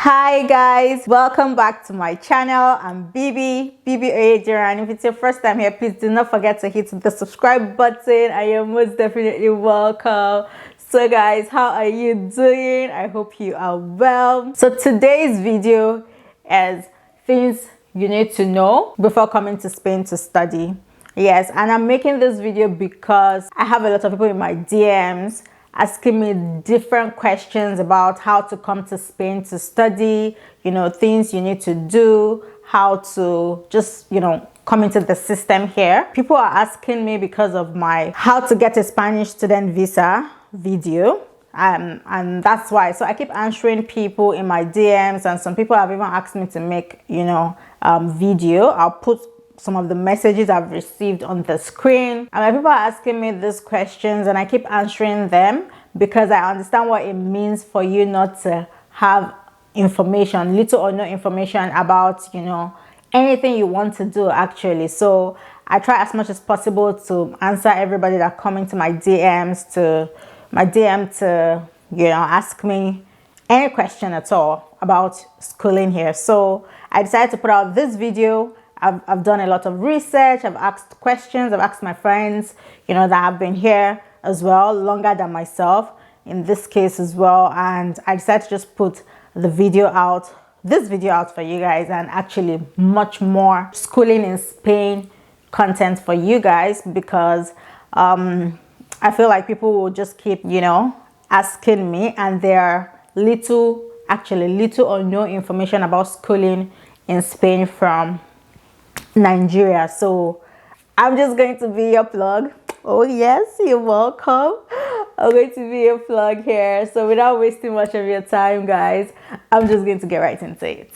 Hi guys, welcome back to my channel. I'm Bibi Oyedira, and if it's your first time here, please do not forget to hit the subscribe button. I am most definitely welcome. So guys, how are you doing? I hope you are well. So today's video is things you need to know before coming to Spain to study. Yes, and I'm making this video because I have a lot of people in my DMs asking me different questions about how to come to Spain to study, things you need to do, how to just, come into the system here. People are asking me because of my how to get a Spanish student visa video. And that's why. So I keep answering people in my DMs, and some people have even asked me to make, video. I'll put some of the messages I've received on the screen, and people are asking me these questions, and I keep answering them because I understand what it means for you not to have information, little or no information about anything you want to do actually. So I try as much as possible to answer everybody that come into my DM to ask me any question at all about schooling here. So I decided to put out this video. I've done a lot of research. I've asked questions. I've asked my friends, that have been here as well, longer than myself in this case as well. And I decided to just put this video out for you guys, and actually much more schooling in Spain content for you guys, because I feel like people will just keep, asking me, and there are little or no information about schooling in Spain from Nigeria. So I'm just going to be your plug. Oh yes, you're welcome. I'm going to be your plug here. So without wasting much of your time, guys, I'm just going to get right into it.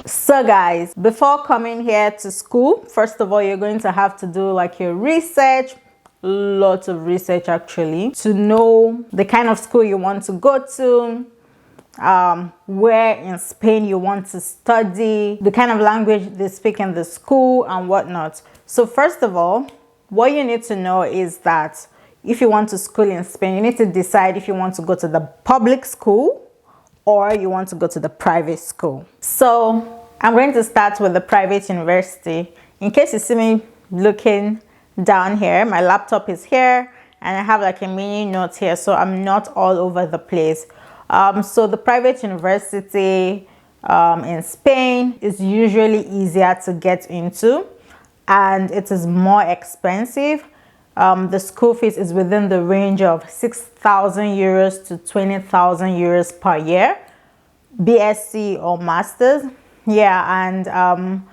So guys, before coming here to school, first of all, you're going to have to do like your research. Lots of research actually, to know the kind of school you want to go to, where in Spain you want to study, the kind of language they speak in the school and whatnot. So first of all, what you need to know is that if you want to school in Spain, you need to decide if you want to go to the public school or you want to go to the private school. So I'm going to start with the private university. In case you see me looking down here, my laptop is here, and I have like a mini note here, so I'm not all over the place. So the private university in Spain is usually easier to get into, and it is more expensive. The school fees is within the range of 6,000 euros to 20,000 euros per year, BSc or masters. And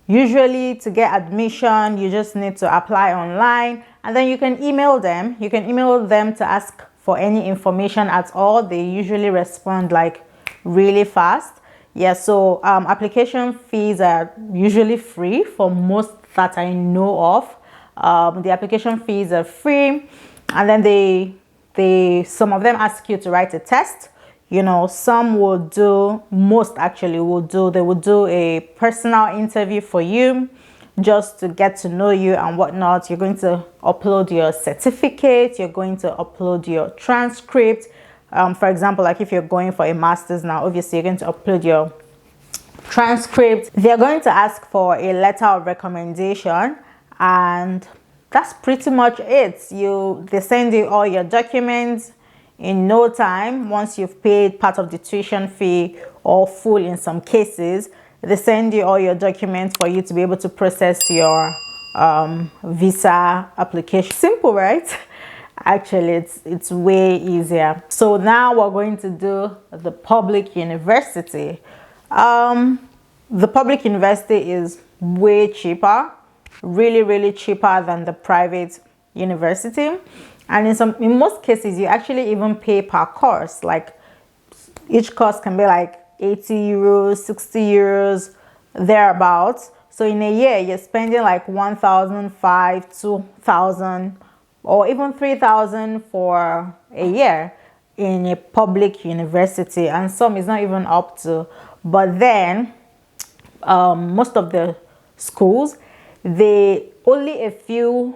usually to get admission, you just need to apply online, and then you can email them. You can email them to ask for any information at all. They usually respond like really fast. So application fees are usually free for most that I know of. The application fees are free, and then some of them ask you to write a test. Some will do, most actually will do, they will do a personal interview for you just to get to know you and whatnot. You're going to upload your certificate, you're going to upload your transcript. For example, like if you're going for a master's now, obviously you're going to upload your transcript. They're going to ask for a letter of recommendation, and that's pretty much it. They send you all your documents in no time. Once you've paid part of the tuition fee, or full in some cases, they send you all your documents for you to be able to process your visa application. Simple, right? Actually, it's way easier. So now we're going to do the public university. The public university is way cheaper, really cheaper than the private university. And in most cases, you actually even pay per course. Like each course can be like 80 euros, 60 euros, thereabouts. So in a year, you're spending like 1,500, 2,000, or even 3,000 for a year in a public university. And some is not even up to. But then most of the schools, they only a few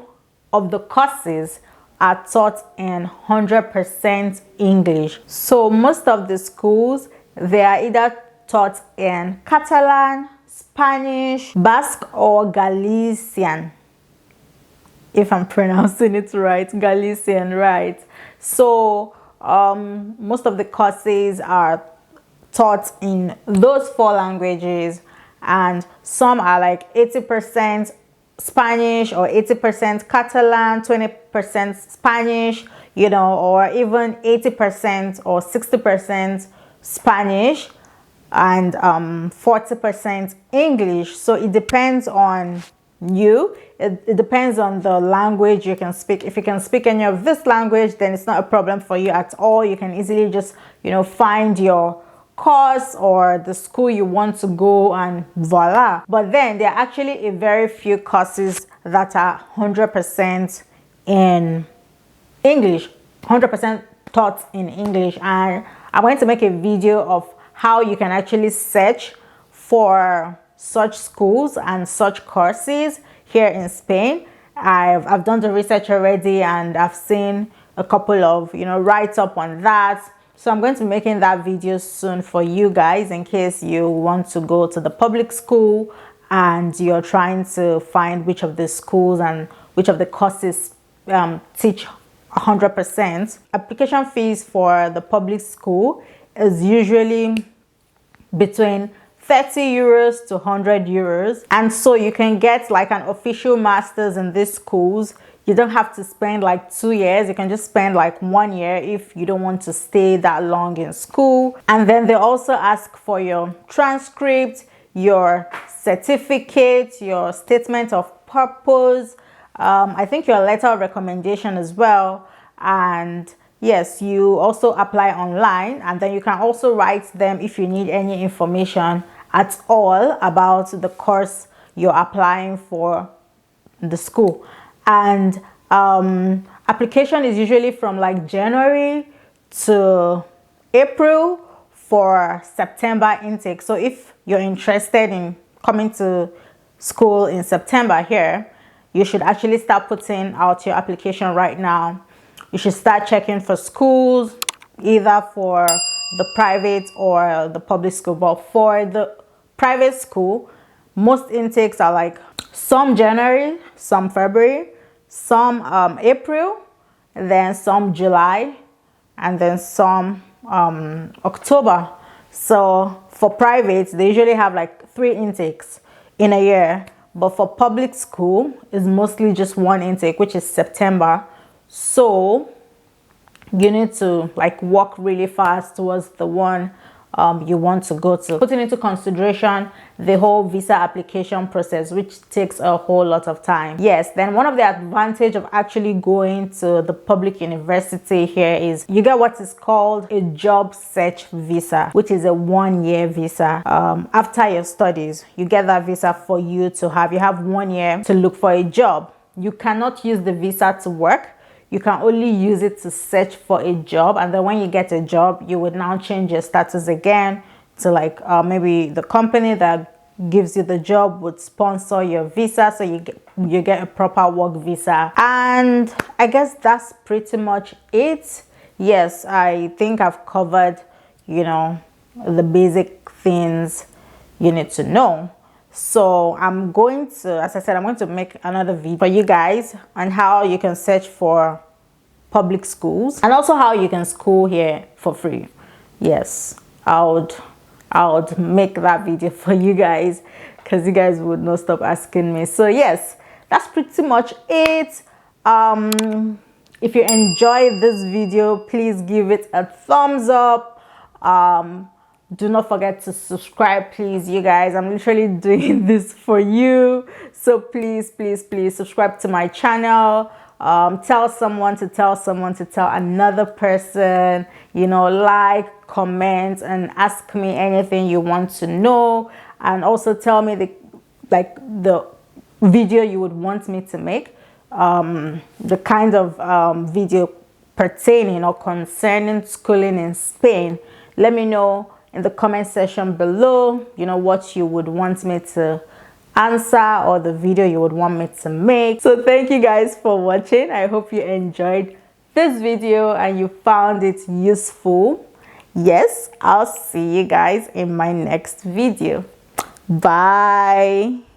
of the courses are taught in 100% English. So most of the schools, they are either taught in Catalan, Spanish, Basque, or Galician. If I'm pronouncing it right, Galician, right? So most of the courses are taught in those 4 languages, and some are like 80% Spanish or 80% Catalan, 20% Spanish, you know, or even 80% or 60% Spanish and 40% English. So it depends on you. It depends on the language you can speak. If you can speak any of this language, then it's not a problem for you at all. You can easily just, you know, find your course or the school you want to go, and voila. But then there are actually a very few courses that are 100% in English, 100% taught in English. And I'm going to make a video of how you can actually search for such schools and such courses here in Spain. I've done the research already, and I've seen a couple of, you know, write-up on that. So I'm going to be making that video soon for you guys, in case you want to go to the public school and you're trying to find which of the schools and which of the courses teach 100%. Application fees for the public school is usually between 30 euros to 100 euros. And so you can get like an official master's in these schools. You don't have to spend like 2 years. You can just spend like 1 year if you don't want to stay that long in school. And then they also ask for your transcript, your certificate, your statement of purpose, I think your letter of recommendation as well. And yes, you also apply online, and then you can also write them if you need any information at all about the course you're applying for the school. And application is usually from like January to April for September intake. So if you're interested in coming to school in September here, you should actually start putting out your application right now. You should start checking for schools, either for the private or the public school. But for the private school, most intakes are like some January, some February, some April, then some July, and then some October. So for private, they usually have like 3 intakes in a year. But for public school, it's mostly just 1 intake, which is September. So you need to like work really fast towards the one you want to go to, putting into consideration the whole visa application process, which takes a whole lot of time. Yes, then one of the advantage of actually going to the public university here is you get what is called a job search visa, which is a 1-year visa. After your studies, you get that visa for you to have. You have 1 year to look for a job. You cannot use the visa to work. You can only use it to search for a job, and then when you get a job, you would now change your status again to like maybe the company that gives you the job would sponsor your visa, so you get a proper work visa. And I guess that's pretty much it. Yes, I think I've covered, you know, the basic things you need to know. So I'm going to, as I said, I'm going to make another video for you guys on how you can search for public schools, and also how you can school here for free. Yes, I would make that video for you guys, because you guys would not stop asking me. So yes, that's pretty much it. If you enjoyed this video, please give it a thumbs up. Do not forget to subscribe, please, you guys. I'm literally doing this for you, so please subscribe to my channel. Tell someone to tell someone to tell another person, you know, like, comment, and ask me anything you want to know. And also tell me the video you would want me to make, the kind of video pertaining or concerning schooling in Spain. Let me know in the comment section below, you know, what you would want me to answer or the video you would want me to make. So thank you guys for watching. I hope you enjoyed this video and you found it useful. Yes, I'll see you guys in my next video. Bye.